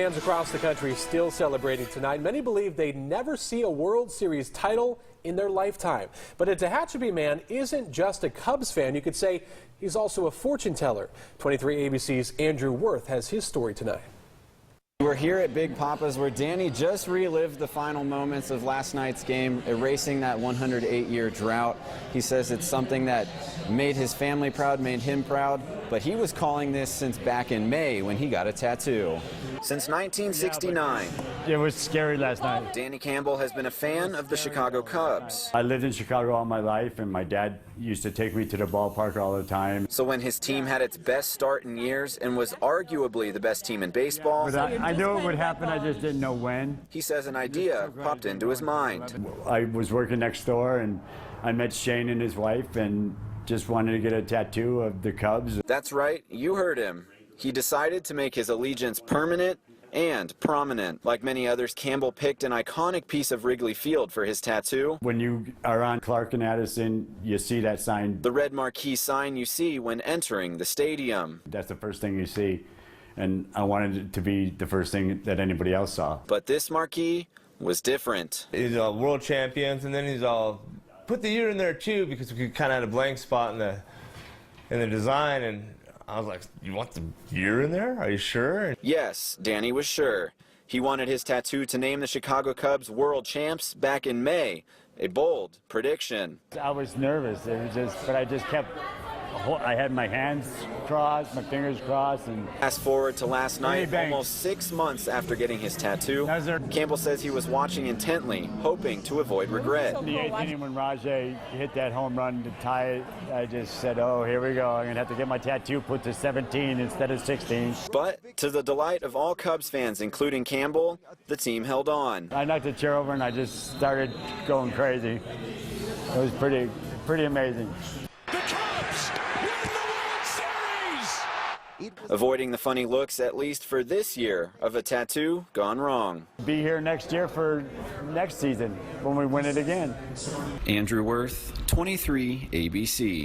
fans across the country still celebrating tonight. Many believe they'd never see a World Series title in their lifetime. But a Tehachapi man isn't just a Cubs fan. You could say he's also a fortune teller. 23 ABC's Andrew Worth has his story tonight. We're here at Big Papa's where Danny just relived the final moments of last night's game, erasing that 108-year drought. He says it's something that made his family proud, made him proud, but he was calling this since back in May when he got a tattoo. Since 1969. It was scary last night. Danny Campbell has been a fan of the Chicago Cubs. I lived in Chicago all my life, and my dad used to take me to the ballpark all the time. So when his team had its best start in years and was arguably the best team in baseball, But I knew it would happen, I just didn't know when. he says an idea popped into his mind. I was working next door, and I met Shane and his wife, and just wanted to get a tattoo of the Cubs. That's right, you heard him. He decided to make his allegiance permanent and prominent. Like many others, Campbell picked an iconic piece of Wrigley Field for his tattoo. When you are on Clark and Addison, you see that sign. The red marquee sign you see when entering the stadium. That's the first thing you see, and I wanted it to be the first thing that anybody else saw. But this marquee was different. He's world champions, and then he's all put the year in there too, because we kind of had a blank spot in the design, and I was like, you want the year in there? Are you sure? Yes, Danny was sure. He wanted his tattoo to name the Chicago Cubs world champs back in May. A bold prediction. I was nervous, but I just kept, I had my hands crossed, my fingers crossed, and Fast forward to last night, Banks. almost 6 months after getting his tattoo. How's there- Campbell says he was watching intently, hoping to avoid regret. in the 8th inning when Rajay hit that home run to tie it, I just said, oh, here we go. I'm going to have to get my tattoo put to 17 instead of 16. But to the delight of all Cubs fans, including Campbell, the team held on. I knocked the chair over, and I just started going crazy. It was pretty amazing. The Cubs win the World Series! Avoiding the funny looks, at least for this year, of a tattoo gone wrong. Be here next year for next season when we win it again. Andrew Worth, 23 ABC.